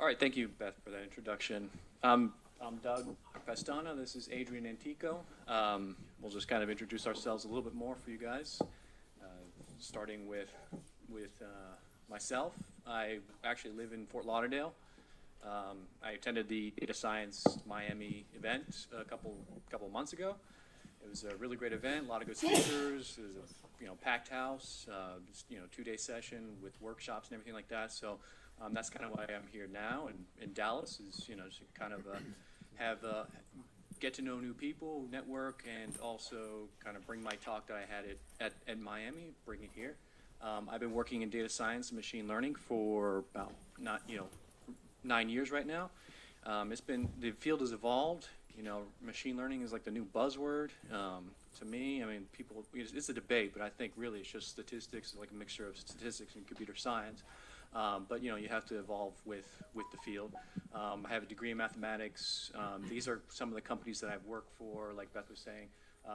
All right, thank you, Beth, for that introduction. I'm Doug Pestana. This is Adrian Antico. We'll just kind of introduce ourselves a little bit more for you guys, starting with myself. I actually live in Fort Lauderdale. I attended the Data Science Miami event a couple months ago. It was a really great event, a lot of good speakers. It was a packed house, 2-day session with workshops and everything like that. So that's kind of why I'm here now in Dallas, is to kind of get to know new people, network, and also kind of bring my talk that I had at Miami, bring it here. I've been working in data science and machine learning for about 9 years right now. The field has evolved. Machine learning is like the new buzzword. To me, I mean, it's a debate, but I think really it's just statistics, like a mixture of statistics and computer science. But you have to evolve with the field. I have a degree in mathematics. These are some of the companies that I've worked for, like Beth was saying,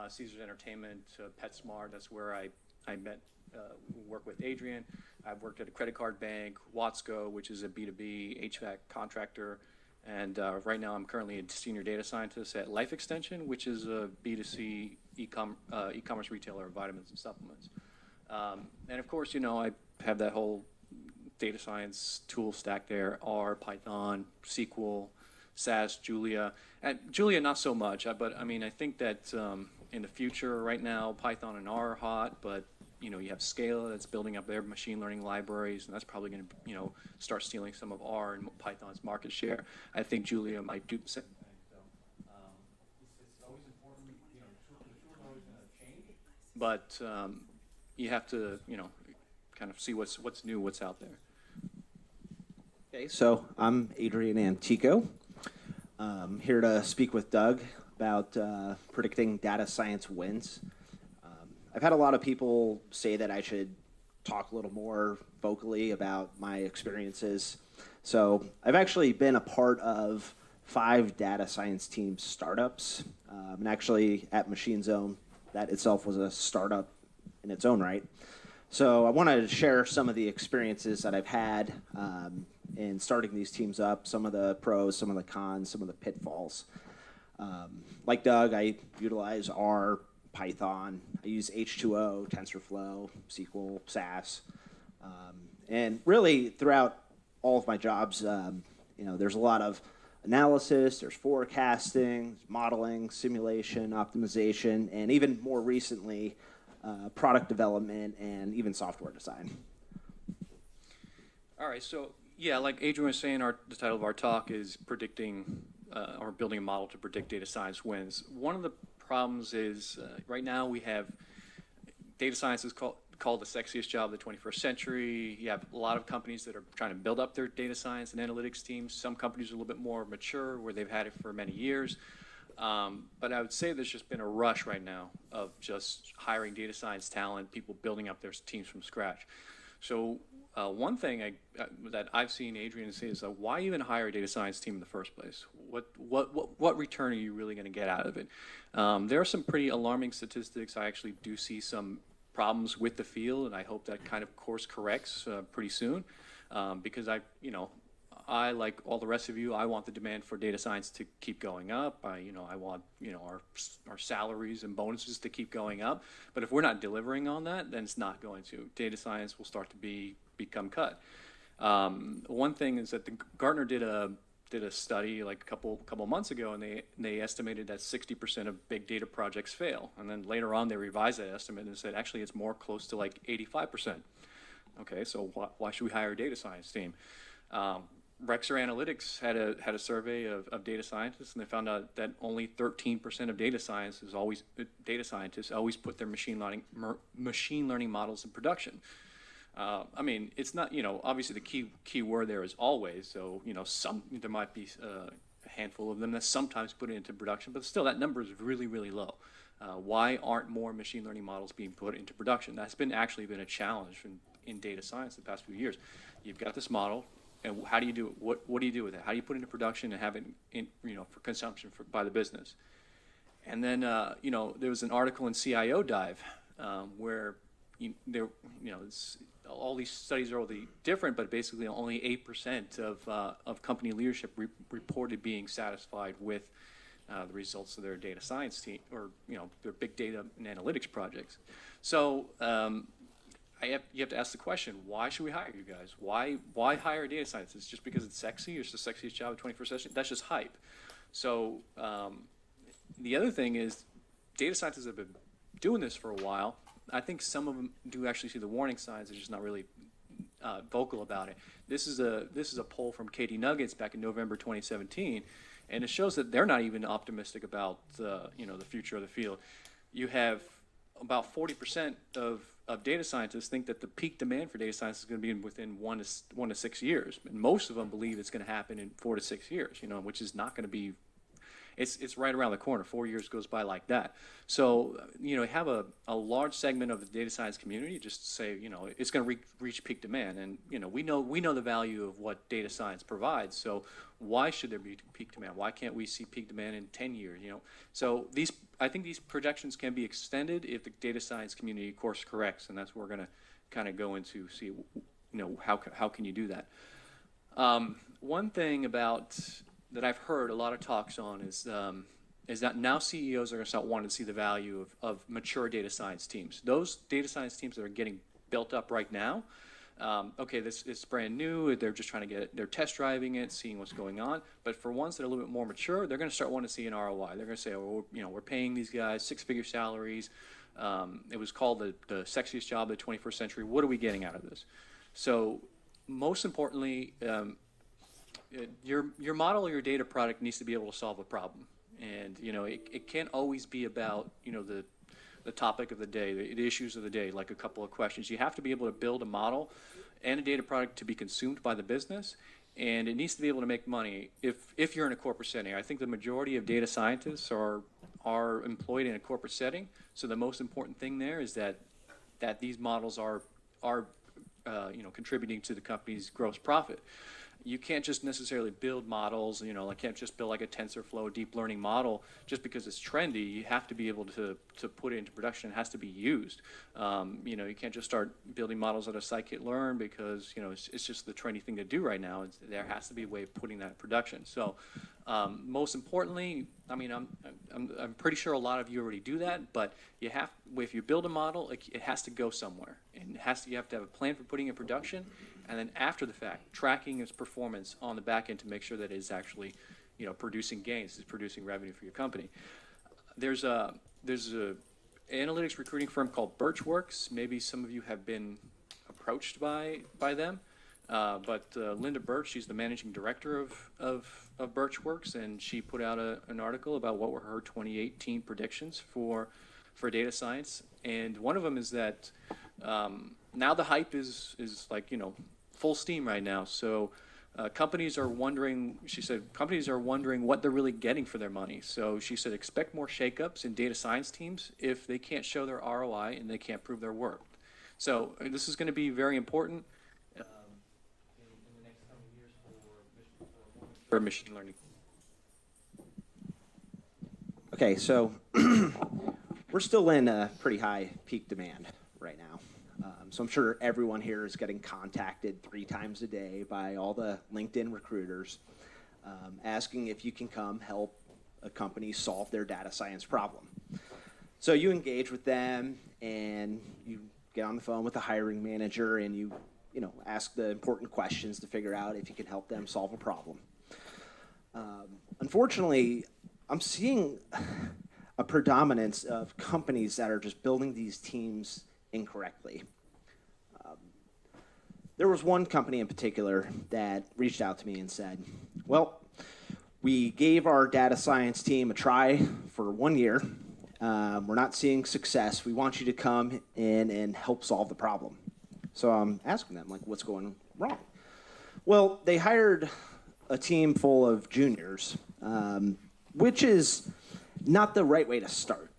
Caesars Entertainment, PetSmart. That's where I met, work with Adrian. I've worked at a credit card bank, Watsco, which is a B2B HVAC contractor. And right now I'm currently a senior data scientist at Life Extension, which is a B2C e-commerce retailer of vitamins and supplements. And of course, I have that whole data science tool stack there: R, Python, SQL, SAS, Julia. And Julia, not so much, but I mean, I think that in the future, right now, Python and R are hot, but you have Scala that's building up their machine learning libraries, and that's probably going to start stealing some of R and Python's market share. I think Julia might do the same thing. So it's always important, the tools are always going to change, but you have to kind of see what's new, what's out there. Okay, so I'm Adrian Antico. Here to speak with Doug about predicting data science wins. I've had a lot of people say that I should talk a little more vocally about my experiences. So I've actually been a part of 5 data science team startups. And actually at Machine Zone, that itself was a startup in its own right. So I wanted to share some of the experiences that I've had in starting these teams up, some of the pros, some of the cons, some of the pitfalls. Like Doug, I utilize R, Python. I use H2O, TensorFlow, SQL, SAS. And really, throughout all of my jobs, there's a lot of analysis, there's forecasting, modeling, simulation, optimization, and even more recently, product development and even software design. All right, so yeah, like Adrian was saying, the title of our talk is predicting or building a model to predict data science wins. One of the problems is right now we have data science is called the sexiest job of the 21st century. You have a lot of companies that are trying to build up their data science and analytics teams. Some companies are a little bit more mature, where they've had it for many years. But I would say there's just been a rush right now of just hiring data science talent, people building up their teams from scratch. So one thing that I've seen Adrian say is, why even hire a data science team in the first place? What return are you really going to get out of it? There are some pretty alarming statistics. I actually do see some problems with the field, and I hope that kind of course corrects pretty soon, because I, like all the rest of you, I want the demand for data science to keep going up. I want our salaries and bonuses to keep going up. But if we're not delivering on that, then it's not going to. Data science will start to become cut. One thing is that Gartner did a study like a couple months ago, and they estimated that 60% of big data projects fail. And then later on, they revised that estimate and said actually it's more close to like 85%. Okay, so why should we hire a data science team? Rexer Analytics had a survey of data scientists, and they found out that only 13% of data scientists always put their machine learning models in production. I mean, it's not, obviously the key word there is always. So there might be a handful of them that sometimes put it into production, but still that number is really, really low. Why aren't more machine learning models being put into production? That's actually been a challenge in data science the past few years. You've got this model. And how do you do it? What do you do with it? How do you put it into production and have it for consumption by the business? And then there was an article in CIO Dive where all these studies are all different, but basically only 8% of company leadership reported being satisfied with the results of their data science team, or their big data and analytics projects. So you have to ask the question: why should we hire you guys? Why hire a data scientist? Just because it's sexy? It's the sexiest job of the 21st century? That's just hype. So the other thing is, data scientists have been doing this for a while. I think some of them do actually see the warning signs. They're just not really vocal about it. This is a poll from Katie Nuggets back in November 2017, and it shows that they're not even optimistic about the future of the field. You have about 40% of data scientists think that the peak demand for data science is going to be within 1 to 6 years, and most of them believe it's going to happen in 4 to 6 years. Which is not going to be. It's right around the corner. 4 years goes by like that. So, have a large segment of the data science community just say, it's going to reach peak demand. And, we know the value of what data science provides. So why should there be peak demand? Why can't we see peak demand in 10 years, So I think these projections can be extended if the data science community course corrects. And that's what we're going to kind of go into, see, how can you do that? One thing that I've heard a lot of talks on is that now CEOs are going to start wanting to see the value of mature data science teams. Those data science teams that are getting built up right now, this is brand new. They're just they're test driving it, seeing what's going on. But for ones that are a little bit more mature, they're going to start wanting to see an ROI. They're going to say, we're paying these guys 6-figure salaries. It was called the sexiest job of the 21st century. What are we getting out of this? So most importantly, your model or your data product needs to be able to solve a problem, and it can't always be about the topic of the day, the issues of the day, like a couple of questions. You have to be able to build a model and a data product to be consumed by the business, and it needs to be able to make money if you're in a corporate setting. I think the majority of data scientists are employed in a corporate setting, so the most important thing there is that these models are contributing to the company's gross profit. You can't just necessarily build models, can't just build like a TensorFlow deep learning model just because it's trendy. You have to be able to put it into production. It has to be used. You can't just start building models out of scikit-learn because, it's just the trendy thing to do right now. There has to be a way of putting that in production. So most importantly, I'm pretty sure a lot of you already do that, but if you build a model, it has to go somewhere. And you have to have a plan for putting it in production. And then after the fact, tracking its performance on the back end to make sure that it is actually, producing gains, is producing revenue for your company. There's a analytics recruiting firm called Birchworks. Maybe some of you have been approached by them. But Linda Birch, she's the managing director of Birchworks, and she put out an article about what were her 2018 predictions for data science. And one of them is that now the hype is like, full steam right now. So companies are wondering, she said, what they're really getting for their money. So she said, expect more shakeups in data science teams if they can't show their ROI and they can't prove their work. So this is going to be very important in the next coming years for machine learning. Okay, so we're still in a pretty high peak demand right now. So I'm sure everyone here is getting contacted 3 times a day by all the LinkedIn recruiters asking if you can come help a company solve their data science problem. So you engage with them and you get on the phone with the hiring manager and you ask the important questions to figure out if you can help them solve a problem. Unfortunately, I'm seeing a predominance of companies that are just building these teams incorrectly. There was one company in particular that reached out to me and said, well, we gave our data science team a try for 1 year. We're not seeing success. We want you to come in and help solve the problem. So I'm asking them, what's going wrong? Well, they hired a team full of juniors, which is not the right way to start.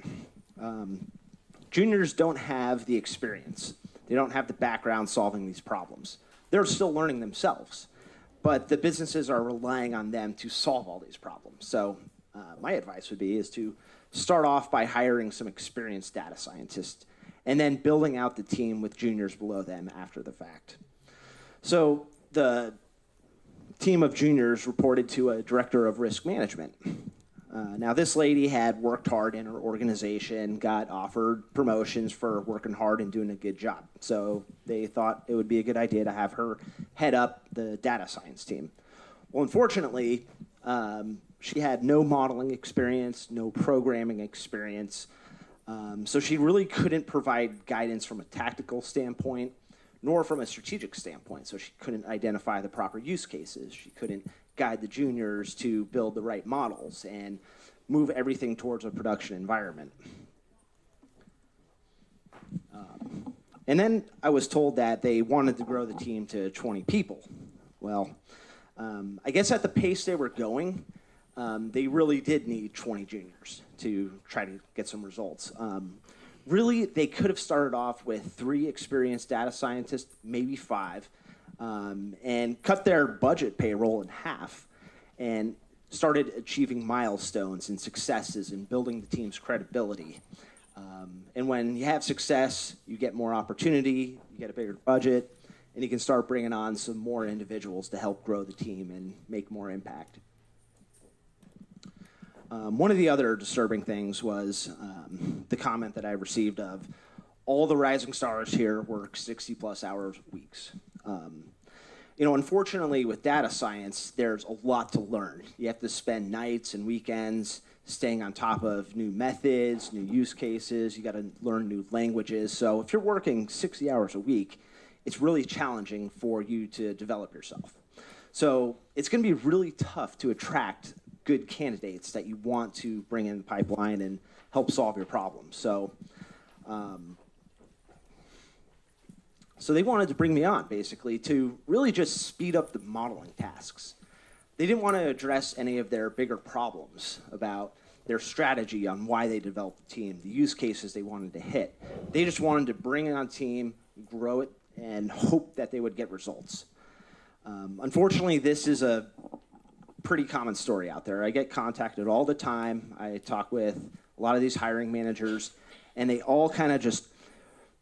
Juniors don't have the experience. They don't have the background solving these problems. They're still learning themselves, but the businesses are relying on them to solve all these problems. So my advice would be is to start off by hiring some experienced data scientists and then building out the team with juniors below them after the fact. So the team of juniors reported to a director of risk management. Now, this lady had worked hard in her organization, got offered promotions for working hard and doing a good job. So they thought it would be a good idea to have her head up the data science team. Well, unfortunately, she had no modeling experience, no programming experience. So she really couldn't provide guidance from a tactical standpoint, nor from a strategic standpoint. So she couldn't identify the proper use cases. She couldn't guide the juniors to build the right models and move everything towards a production environment. And then I was told that they wanted to grow the team to 20 people. Well, I guess at the pace they were going, they really did need 20 juniors to try to get some results. Really, they could have started off with 3 experienced data scientists, maybe 5, and cut their budget payroll in half and started achieving milestones and successes and building the team's credibility. And when you have success, you get more opportunity, you get a bigger budget, and you can start bringing on some more individuals to help grow the team and make more impact. One of the other disturbing things was the comment that I received of all the rising stars here work 60-plus hours weeks. Unfortunately, with data science, there's a lot to learn. You have to spend nights and weekends staying on top of new methods, new use cases. You got to learn new languages. So if you're working 60 hours a week, it's really challenging for you to develop yourself. So it's going to be really tough to attract good candidates that you want to bring in the pipeline and help solve your problems. So they wanted to bring me on, basically, to really just speed up the modeling tasks. They didn't want to address any of their bigger problems about their strategy on why they developed the team, the use cases they wanted to hit. They just wanted to bring it on team, grow it, and hope that they would get results. Unfortunately, this is a pretty common story out there. I get contacted all the time. I talk with a lot of these hiring managers, and they all kind of just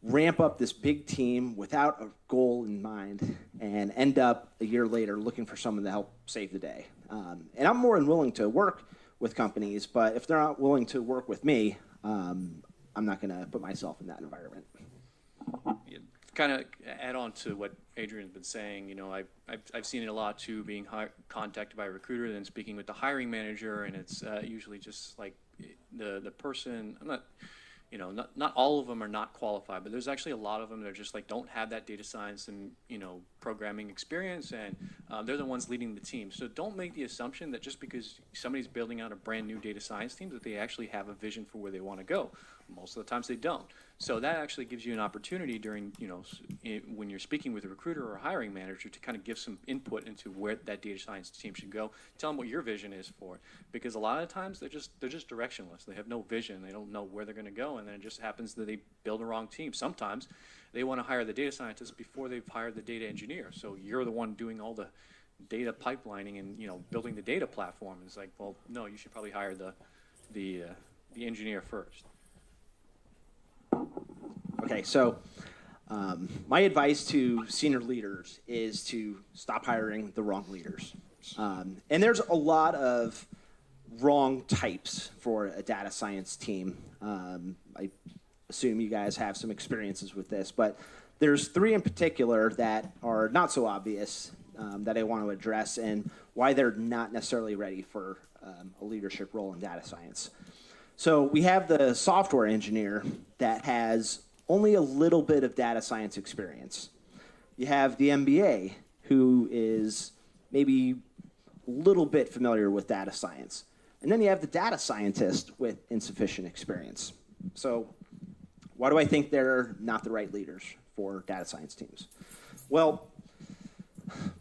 ramp up this big team without a goal in mind and end up a year later looking for someone to help save the day. And I'm more than willing to work with companies, but if they're not willing to work with me, I'm not going to put myself in that environment. Kind of add on to what Adrian's been saying, I've seen it a lot too, being contacted by a recruiter and then speaking with the hiring manager, and it's usually just like the person, not all of them are not qualified, but there's actually a lot of them that are just like don't have that data science and programming experience, and they're the ones leading the team. So don't make the assumption that just because somebody's building out a brand new data science team that they actually have a vision for where they want to go. Most of the times they don't. So that actually gives you an opportunity during, when you're speaking with a recruiter or a hiring manager to kind of give some input into where that data science team should go. Tell them what your vision is for it. Because a lot of times they're just directionless. They have no vision. They don't know where they're going to go. And then it just happens that they build a wrong team. Sometimes they want to hire the data scientist before they've hired the data engineer. So you're the one doing all the data pipelining and, building the data platform. It's like, well, no, you should probably hire the engineer first. Okay, so my advice to senior leaders is to stop hiring the wrong leaders. And there's a lot of wrong types for a data science team. I assume you guys have some experiences with this, but there's 3 in particular that are not so obvious that I want to address and why they're not necessarily ready for a leadership role in data science. So we have the software engineer that has only a little bit of data science experience. You have the MBA who is maybe a little bit familiar with data science. And then you have the data scientist with insufficient experience. So why do I think they're not the right leaders for data science teams? Well,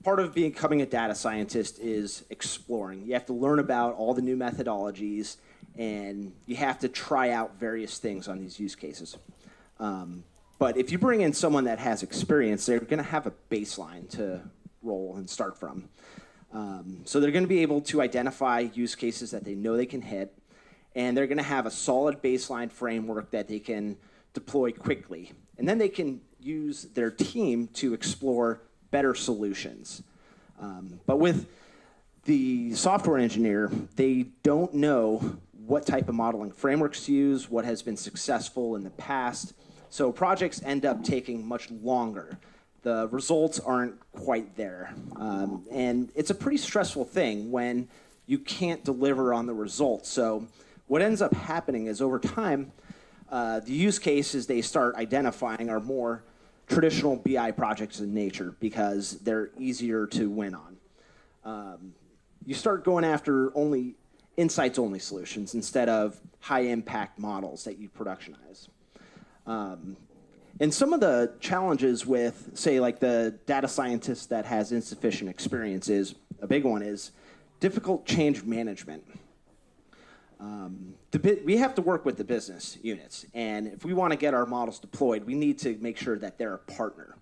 part of becoming a data scientist is exploring. You have to learn about all the new methodologies, and you have to try out various things on these use cases. But if you bring in someone that has experience, they're going to have a baseline to roll and start from. So they're going to be able to identify use cases that they know they can hit, and they're going to have a solid baseline framework that they can deploy quickly. And then they can use their team to explore better solutions. But with the software engineer, they don't know what type of modeling frameworks to use, what has been successful in the past. So projects end up taking much longer. The results aren't quite there. And it's a pretty stressful thing when you can't deliver on the results. So what ends up happening is over time, the use cases they start identifying are more traditional BI projects in nature because they're easier to win on. You start going after only insights-only solutions instead of high-impact models that you productionize. And some of the challenges with, say, like the data scientist that has insufficient experience is, a big one is difficult change management. We have to work with the business units, and if we want to get our models deployed, we need to make sure that they're a partner.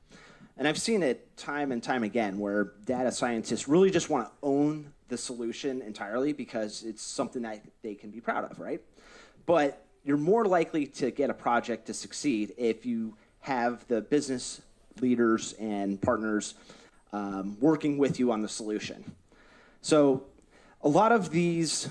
And I've seen it time and time again where data scientists really just want to own the solution entirely because it's something that they can be proud of, right? But you're more likely to get a project to succeed if you have the business leaders and partners working with you on the solution. So a lot of these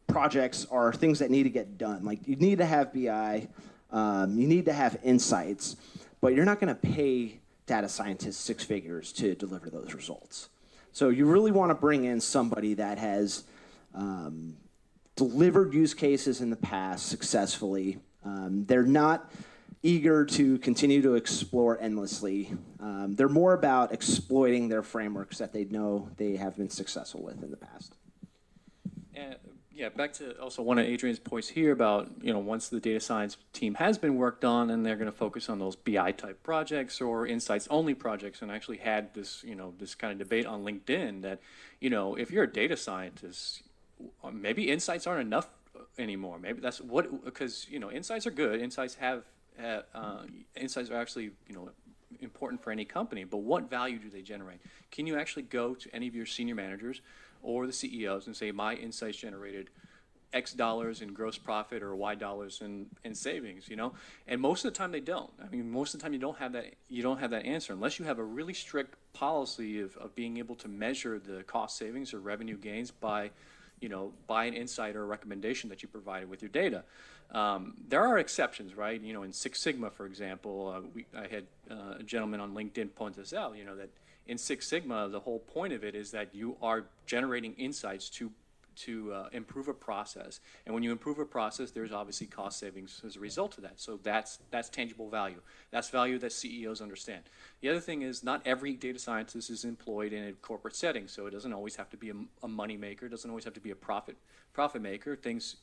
projects are things that need to get done. Like you need to have BI, you need to have insights, but you're not going to pay data scientists 6 figures to deliver those results. So you really want to bring in somebody that has delivered use cases in the past successfully. They're not eager to continue to explore endlessly. They're more about exploiting their frameworks that they know they have been successful with in the past. Yeah, back to also one of Adrian's points here about, once the data science team has been worked on and they're going to focus on those BI type projects or insights only projects, and I actually had this, this kind of debate on LinkedIn that, if you're a data scientist, maybe insights aren't enough anymore. Maybe that's because, insights are good. Insights insights are actually, important for any company, but what value do they generate? Can you actually go to any of your senior managers or the CEOs and say, my insights generated X dollars in gross profit or Y dollars in savings, And most of the time they don't. I mean, most of the time you don't have that answer unless you have a really strict policy of being able to measure the cost savings or revenue gains by an insight or a recommendation that you provided with your data. There are exceptions, right? In Six Sigma, for example, I had a gentleman on LinkedIn point this out, that in Six Sigma, the whole point of it is that you are generating insights to improve a process. And when you improve a process, there's obviously cost savings as a result of that. So that's tangible value. That's value that CEOs understand. The other thing is not every data scientist is employed in a corporate setting. So it doesn't always have to be a money maker. It doesn't always have to be a profit maker. Things,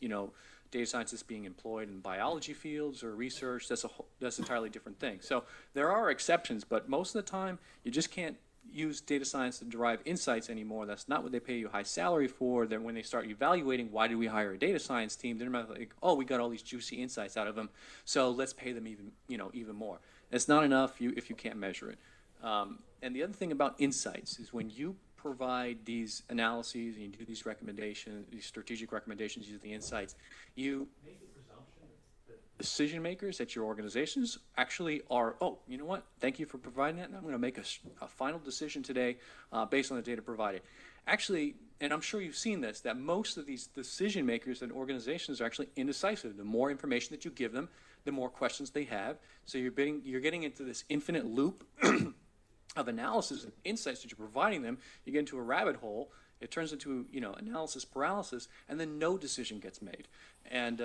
data scientists being employed in biology fields or research, that's an entirely different thing. So there are exceptions, but most of the time you just can't use data science to derive insights anymore. That's not what they pay you a high salary for. Then when they start evaluating why did we hire a data science team, they're not like, oh, we got all these juicy insights out of them, so let's pay them even more. It's not enough if you can't measure it. And the other thing about insights is when you provide these analyses and you do these recommendations, these strategic recommendations using the insights, you make the presumption that decision makers at your organizations actually are, oh, you know what, thank you for providing that, and I'm going to make a final decision today based on the data provided. Actually, and I'm sure you've seen this, that most of these decision makers and organizations are actually indecisive. The more information that you give them, the more questions they have. So you're getting into this infinite loop of analysis and insights that you're providing them. You get into a rabbit hole. It turns into analysis paralysis, and then no decision gets made. And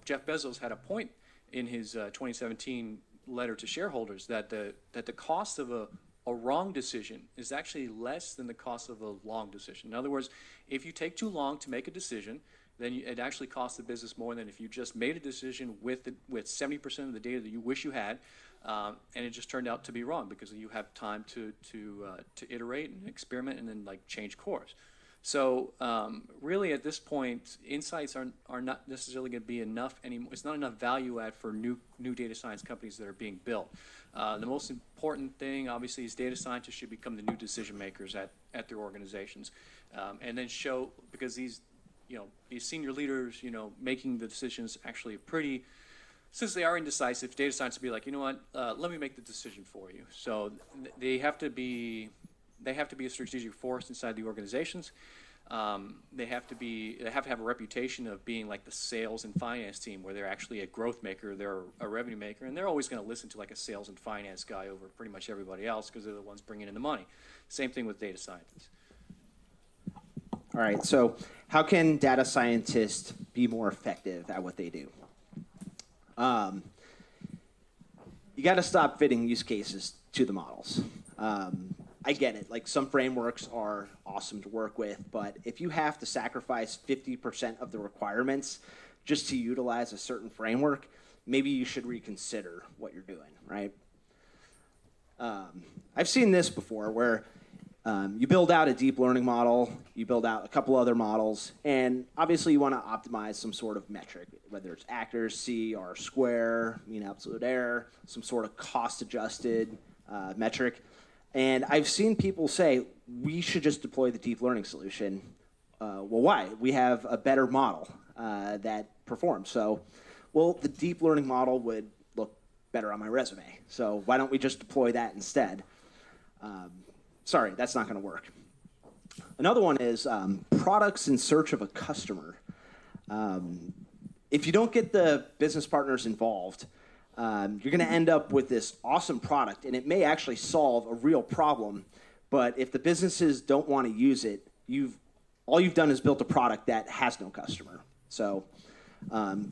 Jeff Bezos had a point in his 2017 letter to shareholders that the cost of a wrong decision is actually less than the cost of a long decision. In other words, if you take too long to make a decision, then it actually costs the business more than if you just made a decision with 70% of the data that you wish you had, and it just turned out to be wrong because you have time to iterate and experiment and then change course. So really at this point, insights are not necessarily going to be enough anymore. It's not enough value add for new data science companies that are being built. The most important thing, obviously, is data scientists should become the new decision makers at their organizations, and then show, because these senior leaders, making the decisions actually pretty since they are indecisive, data science will be like, you know what, let me make the decision for you. So they have to be a strategic force inside the organizations. They have to have a reputation of being like the sales and finance team, where they're actually a growth maker, they're a revenue maker, and they're always going to listen to like a sales and finance guy over pretty much everybody else because they're the ones bringing in the money. Same thing with data scientists. All right, so how can data scientists be more effective at what they do? You got to stop fitting use cases to the models. I get it. Like, some frameworks are awesome to work with, but if you have to sacrifice 50% of the requirements just to utilize a certain framework, maybe you should reconsider what you're doing, right? I've seen this before where you build out a deep learning model, you build out a couple other models, and obviously you want to optimize some sort of metric, whether it's accuracy, R-square, mean absolute error, some sort of cost-adjusted metric. And I've seen people say, we should just deploy the deep learning solution. Well, why? We have a better model that performs. So, well, the deep learning model would look better on my resume. So why don't we just deploy that instead? Sorry, that's not going to work. Another one is products in search of a customer. If you don't get the business partners involved, you're going to end up with this awesome product, and it may actually solve a real problem. But if the businesses don't want to use it, all you've done is built a product that has no customer. So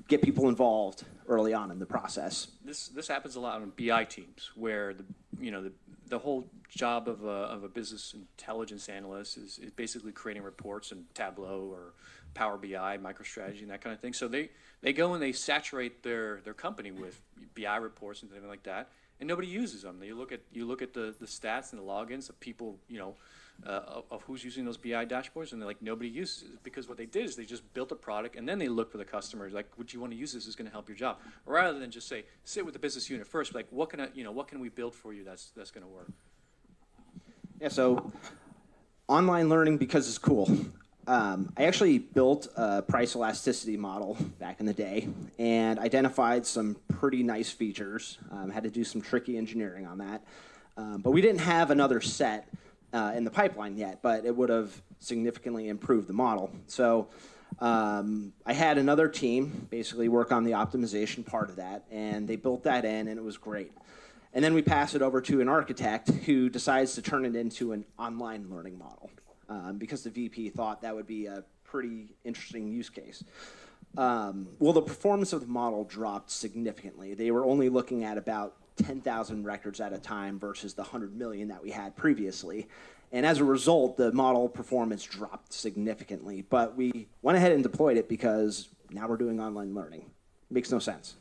get people involved early on in the process. This happens a lot on BI teams, where the whole job of a business intelligence analyst is basically creating reports in Tableau or Power BI, MicroStrategy, and that kind of thing. So they go and they saturate their company with BI reports and things like that, and nobody uses them. You look at the stats and the logins of people, of who's using those BI dashboards, and they're like, nobody uses it, because what they did is they just built a product and then they look for the customers, like, would you want to use this? Is going to help your job, rather than just say, sit with the business unit first, like, what can we build for you that's going to work? Yeah, so online learning, because it's cool. I actually built a price elasticity model back in the day and identified some pretty nice features. Had to do some tricky engineering on that. But we didn't have another set in the pipeline yet, but it would have significantly improved the model. So I had another team basically work on the optimization part of that, and they built that in, and it was great. And then we pass it over to an architect who decides to turn it into an online learning model. Because the VP thought that would be a pretty interesting use case. Well, the performance of the model dropped significantly. They were only looking at about 10,000 records at a time versus the 100 million that we had previously. And as a result, the model performance dropped significantly. But we went ahead and deployed it because now we're doing online learning. Makes no sense.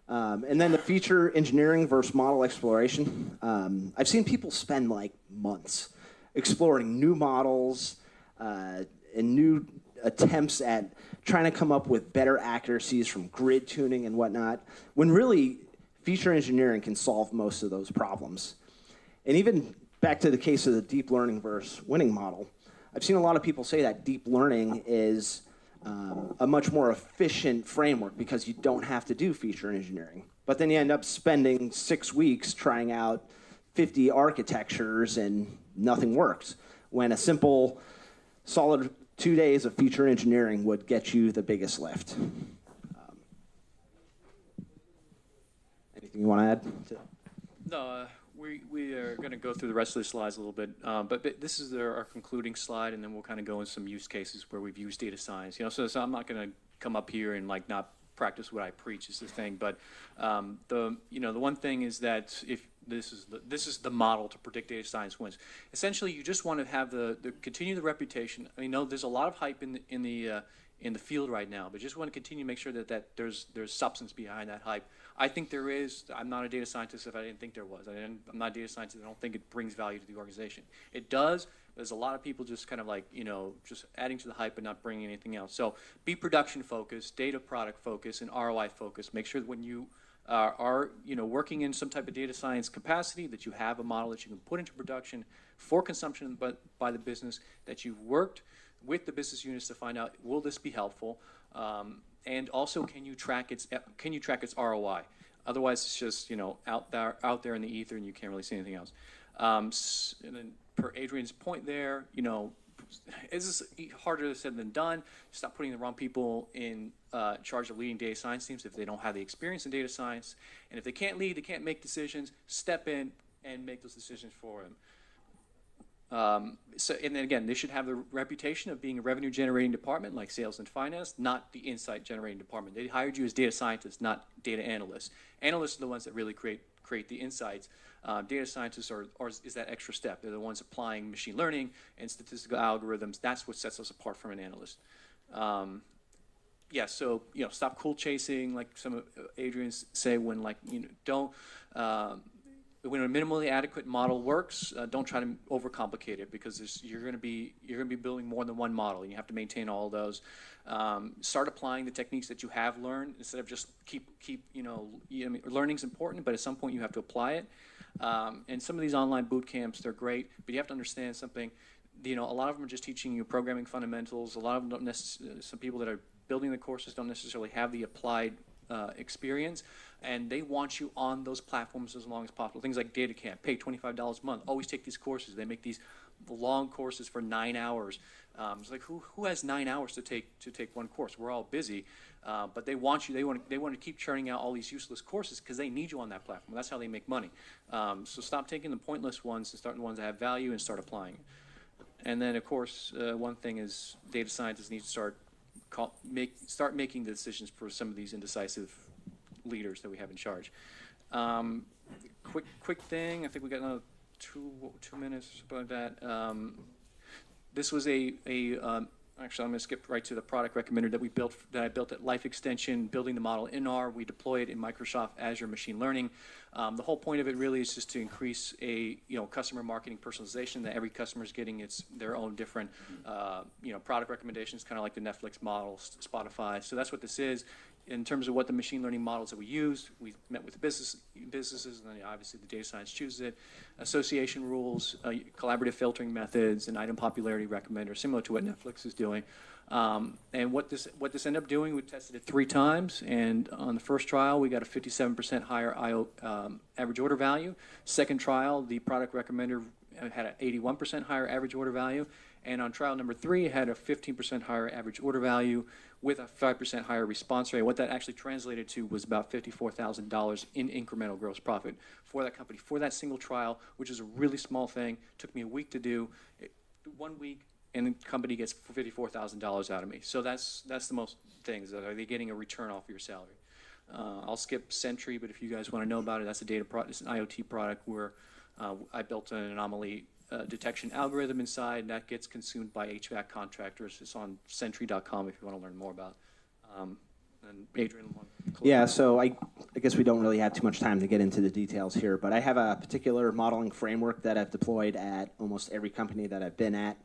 And then the feature engineering versus model exploration. I've seen people spend like months exploring new models and new attempts at trying to come up with better accuracies from grid tuning and whatnot, when really feature engineering can solve most of those problems. And even back to the case of the deep learning versus winning model, I've seen a lot of people say that deep learning is a much more efficient framework because you don't have to do feature engineering. But then you end up spending 6 weeks trying out 50 architectures and nothing works, when a simple, solid 2 days of feature engineering would get you the biggest lift. Anything you want to add? No, we are going to go through the rest of the slides a little bit, but this is our concluding slide, and then we'll kind of go into some use cases where we've used data science. So I'm not going to come up here and like not practice what I preach is the thing, but the one thing is that if this is the model to predict data science wins. Essentially, you just want to have the continue the reputation. I mean, there's a lot of hype in the field right now, but just want to continue to make sure that there's substance behind that hype. I think there is. I'm not a data scientist if I didn't think there was. I'm not a data scientist. I don't think it brings value to the organization. It does. There's a lot of people just kind of like, just adding to the hype and not bringing anything else. So be production focused, data product focused, and ROI focused. Make sure that when you are working in some type of data science capacity, that you have a model that you can put into production for consumption by the business, that you've worked with the business units to find out, will this be helpful? And also, can you track its ROI? Otherwise, it's just out there in the ether, and you can't really see anything else. And then, per Adrian's point there, it's harder said than done. Stop putting the wrong people in charge of leading data science teams if they don't have the experience in data science. And if they can't lead, they can't make decisions, step in and make those decisions for them. And then again, they should have the reputation of being a revenue generating department like sales and finance, not the insight generating department. They hired you as data scientists, not data analysts. Analysts are the ones that really create the insights. Data scientists is that extra step. They're the ones applying machine learning and statistical algorithms. That's what sets us apart from an analyst. Yeah, so stop cool chasing, like some of Adrian's say, when don't. When a minimally adequate model works, don't try to overcomplicate it, because you're going to be building more than one model, and you have to maintain all of those. Start applying the techniques that you have learned instead of just keep learning's important, but at some point you have to apply it. And some of these online boot camps, they're great, but you have to understand something. A lot of them are just teaching you programming fundamentals. A lot of them some people that are building the courses don't necessarily have the applied experience, and they want you on those platforms as long as possible. Things like DataCamp, pay $25 a month. Always take these courses. They make these long courses for 9 hours. It's like who has 9 hours to take one course? We're all busy, but they want you. They want to keep churning out all these useless courses because they need you on that platform. That's how they make money. So stop taking the pointless ones and start the ones that have value and start applying it. And then of course one thing is data scientists need to start making the decisions for some of these indecisive leaders that we have in charge. Quick thing. I think we got another two minutes or something like that. This was actually, I'm going to skip right to the product recommender that I built at Life Extension, building the model in R. We deploy it in Microsoft Azure Machine Learning. The whole point of it really is just to increase customer marketing personalization, that every customer is getting their own different product recommendations, kind of like the Netflix model, Spotify. So that's what this is. In terms of what the machine learning models that we use, we met with the businesses, and then obviously the data science chooses it. Association rules, collaborative filtering methods, and item popularity recommender, similar to what Netflix is doing. And what this ended up doing, we tested it 3 times, and on the first trial, we got a 57% higher average order value. Second trial, the product recommender had an 81% higher average order value, and on trial number 3, it had a 15% higher average order value with a 5% higher response rate. What that actually translated to was about $54,000 in incremental gross profit for that company, for that single trial, which is a really small thing. Took me a week to do. 1 week, and the company gets $54,000 out of me. So that's the most things. Are they getting a return off of your salary? I'll skip Sentry, but if you guys want to know about it, that's a data product. It's an IoT product where I built an anomaly detection algorithm inside, and that gets consumed by HVAC contractors. It's on Sentry.com if you want to learn more about. And Adrian, yeah. So I guess we don't really have too much time to get into the details here, but I have a particular modeling framework that I've deployed at almost every company that I've been at.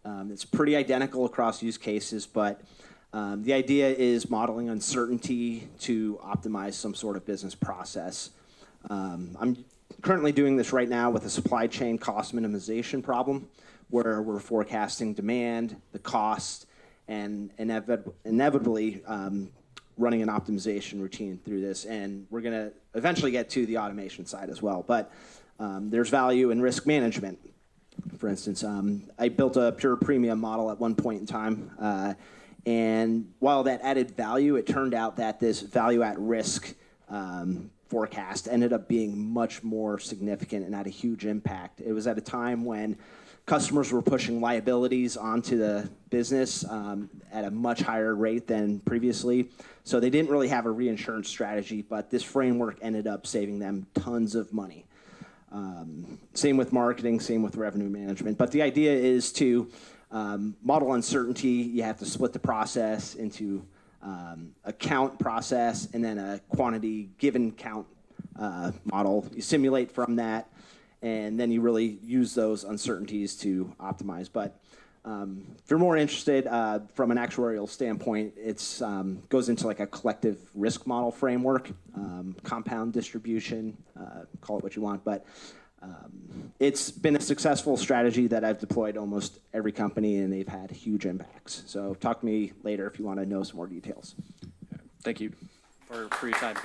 It's pretty identical across use cases, but the idea is modeling uncertainty to optimize some sort of business process. I'm currently doing this right now with a supply chain cost minimization problem, where we're forecasting demand, the cost, and inevitably running an optimization routine through this. And we're going to eventually get to the automation side as well. But there's value in risk management. For instance, I built a pure premium model at one point in time. And while that added value, it turned out that this value at risk forecast ended up being much more significant and had a huge impact. It was at a time when customers were pushing liabilities onto the business at a much higher rate than previously. So they didn't really have a reinsurance strategy, but this framework ended up saving them tons of money. Same with marketing, same with revenue management. But the idea is to model uncertainty. You have to split the process into a count process and then a quantity given count model. You simulate from that, and then you really use those uncertainties to optimize. But if you're more interested from an actuarial standpoint, it's goes into like a collective risk model framework, compound distribution, call it what you want. But it's been a successful strategy that I've deployed almost every company, and they've had huge impacts. So talk to me later if you want to know some more details. Thank you for your time.